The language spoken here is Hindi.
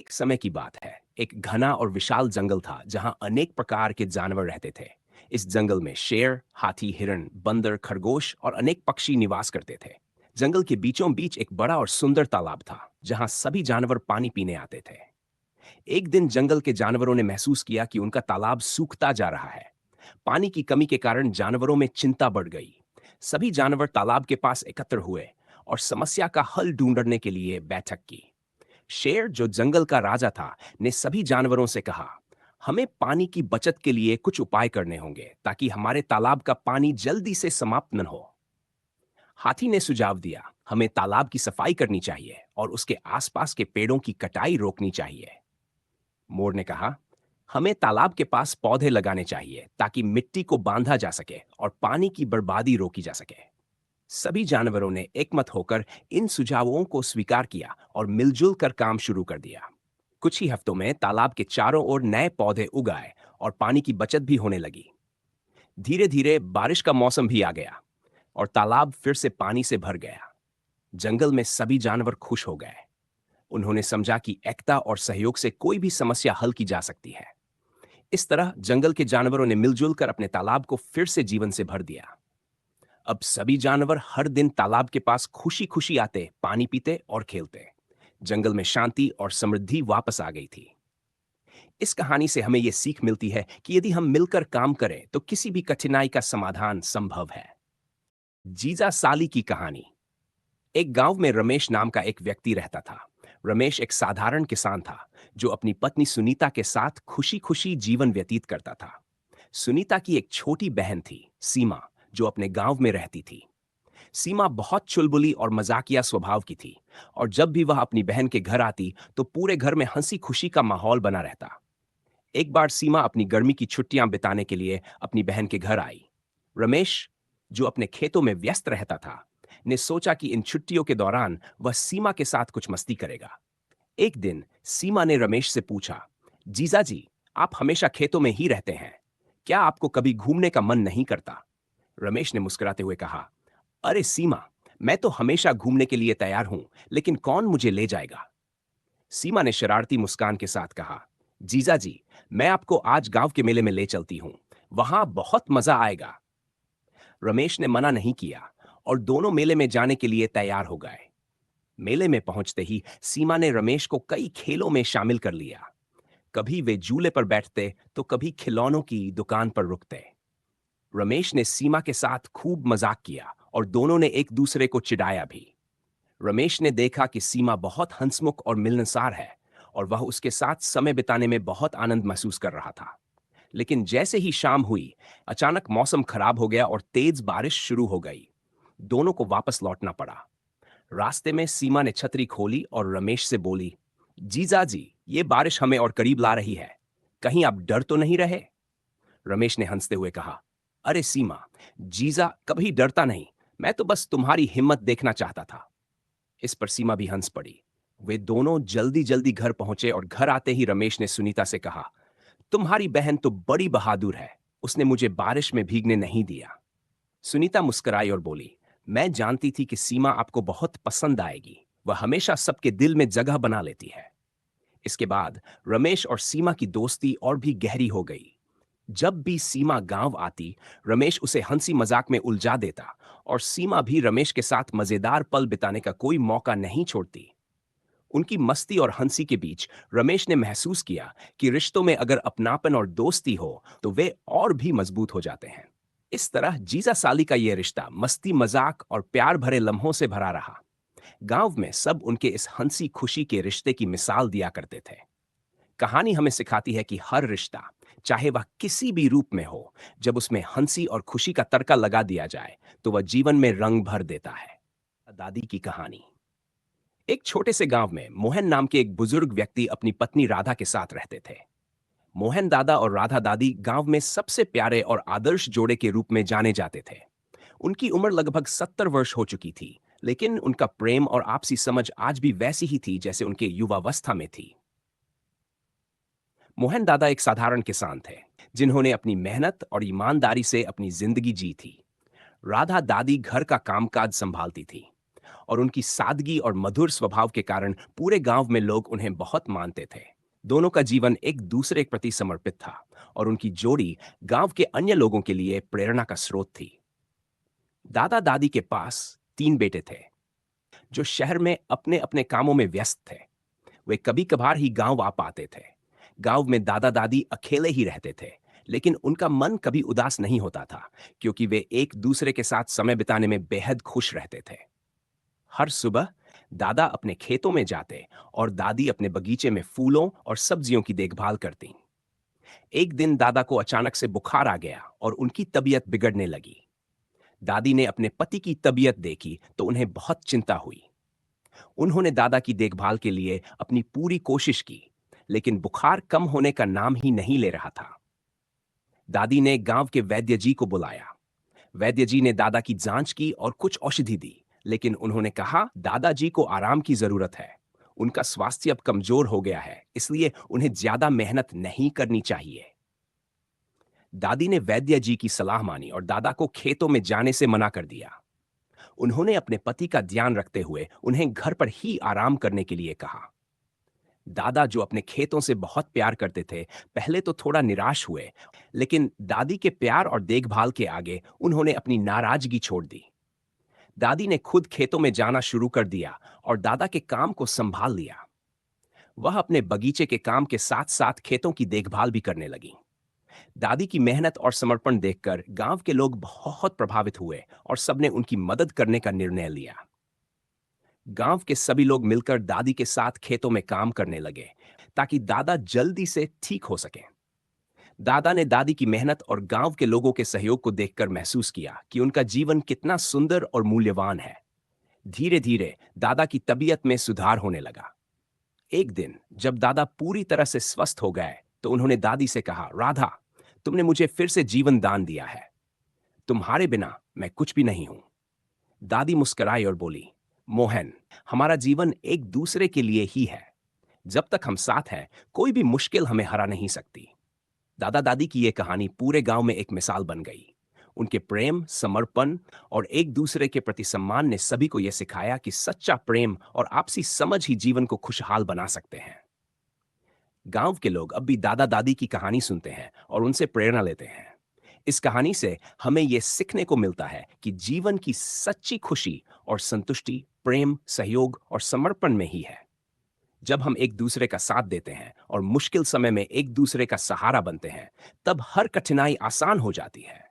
एक समय की बात है। एक घना और विशाल जंगल था जहां अनेक प्रकार के जानवर रहते थे। इस जंगल में शेर, हाथी, हिरण, बंदर, खरगोश और अनेक पक्षी निवास करते थे। जंगल के बीचों बीच एक बड़ा और सुंदर तालाब था जहां सभी जानवर पानी पीने आते थे। एक दिन जंगल के जानवरों ने महसूस किया कि उनका तालाब सूखता जा रहा है। पानी की कमी के कारण जानवरों में चिंता बढ़ गई। सभी जानवर तालाब के पास एकत्र हुए और समस्या का हल ढूंढने के लिए बैठक की। शेर, जो जंगल का राजा था, ने सभी जानवरों से कहा, हमें पानी की बचत के लिए कुछ उपाय करने होंगे ताकि हमारे तालाब का पानी जल्दी से समाप्त न हो। हाथी ने सुझाव दिया, हमें तालाब की सफाई करनी चाहिए और उसके आसपास के पेड़ों की कटाई रोकनी चाहिए। मोर ने कहा, हमें तालाब के पास पौधे लगाने चाहिए ताकि मिट्टी को बांधा जा सके और पानी की बर्बादी रोकी जा सके। सभी जानवरों ने एकमत होकर इन सुझावों को स्वीकार किया और मिलजुल कर काम शुरू कर दिया। कुछ ही हफ्तों में तालाब के चारों ओर नए पौधे उगाए और पानी की बचत भी होने लगी। धीरे धीरे बारिश का मौसम भी आ गया और तालाब फिर से पानी से भर गया। जंगल में सभी जानवर खुश हो गए। उन्होंने समझा कि एकता और सहयोग से कोई भी समस्या हल की जा सकती है। इस तरह जंगल के जानवरों ने मिलजुल कर अपने तालाब को फिर से जीवन से भर दिया। अब सभी जानवर हर दिन तालाब के पास खुशी खुशी आते, पानी पीते और खेलते। जंगल में शांति और समृद्धि वापस आ गई थी। इस कहानी से हमें यह सीख मिलती है कि यदि हम मिलकर काम करें तो किसी भी कठिनाई का समाधान संभव है। जीजा साली की कहानी। एक गांव में रमेश नाम का एक व्यक्ति रहता था। रमेश एक साधारण किसान था जो अपनी पत्नी सुनीता के साथ खुशी खुशी जीवन व्यतीत करता था। सुनीता की एक छोटी बहन थी, सीमा, जो अपने गांव में रहती थी। सीमा बहुत चुलबुली और मजाकिया स्वभाव की थी और जब भी वह अपनी बहन के घर आती तो पूरे घर में हंसी खुशी का माहौल बना रहता। एक बार सीमा अपनी गर्मी की छुट्टियां बिताने के लिए अपनी बहन के घर आई। रमेश, जो अपने खेतों में व्यस्त रहता था, ने सोचा कि इन छुट्टियों के दौरान वह सीमा के साथ कुछ मस्ती करेगा। एक दिन सीमा ने रमेश से पूछा, जीजा जी, आप हमेशा खेतों में ही रहते हैं, क्या आपको कभी घूमने का मन नहीं करता? रमेश ने मुस्कुराते हुए कहा, अरे सीमा, मैं तो हमेशा घूमने के लिए तैयार हूं, लेकिन कौन मुझे ले जाएगा? सीमा ने शरारती मुस्कान के साथ कहा, जीजा जी, मैं आपको आज गांव के मेले में ले चलती हूं, वहां बहुत मजा आएगा। रमेश ने मना नहीं किया और दोनों मेले में जाने के लिए तैयार हो गए। मेले में पहुंचते ही सीमा ने रमेश को कई खेलों में शामिल कर लिया। कभी वे झूले पर बैठते तो कभी खिलौनों की दुकान पर रुकते। रमेश ने सीमा के साथ खूब मजाक किया और दोनों ने एक दूसरे को चिढ़ाया भी। रमेश ने देखा कि सीमा बहुत हंसमुख और मिलनसार है और वह उसके साथ समय बिताने में बहुत आनंद महसूस कर रहा था। लेकिन जैसे ही शाम हुई, अचानक मौसम खराब हो गया और तेज बारिश शुरू हो गई। दोनों को वापस लौटना पड़ा। रास्ते में सीमा ने छतरी खोली और रमेश से बोली, जीजा जी, ये बारिश हमें और करीब ला रही है, कहीं आप डर तो नहीं रहे? रमेश ने हंसते हुए कहा, अरे सीमा, जीजा कभी डरता नहीं, मैं तो बस तुम्हारी हिम्मत देखना चाहता था। इस पर सीमा भी हंस पड़ी। वे दोनों जल्दी जल्दी घर पहुंचे और घर आते ही रमेश ने सुनीता से कहा, तुम्हारी बहन तो बड़ी बहादुर है, उसने मुझे बारिश में भीगने नहीं दिया। सुनीता मुस्कुराई और बोली, मैं जानती थी कि सीमा आपको बहुत पसंद आएगी, वह हमेशा सबके दिल में जगह बना लेती है। इसके बाद रमेश और सीमा की दोस्ती और भी गहरी हो गई। जब भी सीमा गांव आती, रमेश उसे हंसी मजाक में उलझा देता और सीमा भी रमेश के साथ मजेदार पल बिताने का कोई मौका नहीं छोड़ती। उनकी मस्ती और हंसी के बीच रमेश ने महसूस किया कि रिश्तों में अगर अपनापन और दोस्ती हो तो वे और भी मजबूत हो जाते हैं। इस तरह जीजा साली का यह रिश्ता मस्ती, मजाक और प्यार भरे लम्हों से भरा रहा। गांव में सब उनके इस हंसी खुशी के रिश्ते की मिसाल दिया करते थे। कहानी हमें सिखाती है कि हर रिश्ता, चाहे वह किसी भी रूप में हो, जब उसमें हंसी और खुशी का तड़का लगा दिया जाए तो वह जीवन में रंग भर देता है। दादी की कहानी। एक छोटे से गांव में मोहन नाम के एक बुजुर्ग व्यक्ति अपनी पत्नी राधा के साथ रहते थे। मोहन दादा और राधा दादी गांव में सबसे प्यारे और आदर्श जोड़े के रूप में जाने जाते थे। उनकी उम्र लगभग 70 वर्ष हो चुकी थी, लेकिन उनका प्रेम और आपसी समझ आज भी वैसी ही थी जैसे उनके युवावस्था में थी। मोहन दादा एक साधारण किसान थे जिन्होंने अपनी मेहनत और ईमानदारी से अपनी जिंदगी जी थी। राधा दादी घर का कामकाज संभालती थी और उनकी सादगी और मधुर स्वभाव के कारण पूरे गांव में लोग उन्हें बहुत मानते थे। दोनों का जीवन एक दूसरे के प्रति समर्पित था और उनकी जोड़ी गांव के अन्य लोगों के लिए प्रेरणा का स्रोत थी। दादा दादी के पास 3 बेटे थे जो शहर में अपने अपने कामों में व्यस्त थे। वे कभी कभार ही गांव आ पाते थे। गांव में दादा दादी अकेले ही रहते थे, लेकिन उनका मन कभी उदास नहीं होता था, क्योंकि वे एक दूसरे के साथ समय बिताने में बेहद खुश रहते थे। हर सुबह दादा अपने खेतों में जाते और दादी अपने बगीचे में फूलों और सब्जियों की देखभाल करती। एक दिन दादा को अचानक से बुखार आ गया और उनकी तबीयत बिगड़ने लगी। दादी ने अपने पति की तबीयत देखी तो उन्हें बहुत चिंता हुई। उन्होंने दादा की देखभाल के लिए अपनी पूरी कोशिश की, लेकिन बुखार कम होने का नाम ही नहीं ले रहा था। दादी ने गांव के वैद्य जी को बुलाया। वैद्य जी ने दादा की जांच की और कुछ औषधि दी, लेकिन उन्होंने कहा दादाजी को आराम की जरूरत है। उनका स्वास्थ्य अब कमजोर हो गया है, इसलिए उन्हें ज्यादा मेहनत नहीं करनी चाहिए। दादी ने वैद्य जी की सलाह मानी और दादा को खेतों में जाने से मना कर दिया। उन्होंने अपने पति का ध्यान रखते हुए उन्हें घर पर ही आराम करने के लिए कहा। दादा, जो अपने खेतों से बहुत प्यार करते थे, पहले तो थोड़ा निराश हुए, लेकिन दादी के प्यार और देखभाल के आगे उन्होंने अपनी नाराजगी छोड़ दी। दादी ने खुद खेतों में जाना शुरू कर दिया और दादा के काम को संभाल लिया। वह अपने बगीचे के काम के साथ साथ खेतों की देखभाल भी करने लगी। दादी की मेहनत और समर्पण देखकर गांव के लोग बहुत प्रभावित हुए और सबने उनकी मदद करने का निर्णय लिया। गांव के सभी लोग मिलकर दादी के साथ खेतों में काम करने लगे ताकि दादा जल्दी से ठीक हो सकें। दादा ने दादी की मेहनत और गांव के लोगों के सहयोग को देखकर महसूस किया कि उनका जीवन कितना सुंदर और मूल्यवान है। धीरे धीरे दादा की तबीयत में सुधार होने लगा। एक दिन जब दादा पूरी तरह से स्वस्थ हो गए तो उन्होंने दादी से कहा, राधा, तुमने मुझे फिर से जीवन दान दिया है। तुम्हारे बिना मैं कुछ भी नहीं हूं। दादी मुस्कुराई और बोली, मोहन, हमारा जीवन एक दूसरे के लिए ही है। जब तक हम साथ हैं, कोई भी मुश्किल हमें हरा नहीं सकती। दादा दादी की यह कहानी पूरे गांव में एक मिसाल बन गई। उनके प्रेम, समर्पण और एक दूसरे के प्रति सम्मान ने सभी को यह सिखाया कि सच्चा प्रेम और आपसी समझ ही जीवन को खुशहाल बना सकते हैं। गांव के लोग अब भी दादा दादी की कहानी सुनते हैं और उनसे प्रेरणा लेते हैं। इस कहानी से हमें यह सीखने को मिलता है कि जीवन की सच्ची खुशी और संतुष्टि प्रेम, सहयोग और समर्पण में ही है। जब हम एक दूसरे का साथ देते हैं और मुश्किल समय में एक दूसरे का सहारा बनते हैं, तब हर कठिनाई आसान हो जाती है।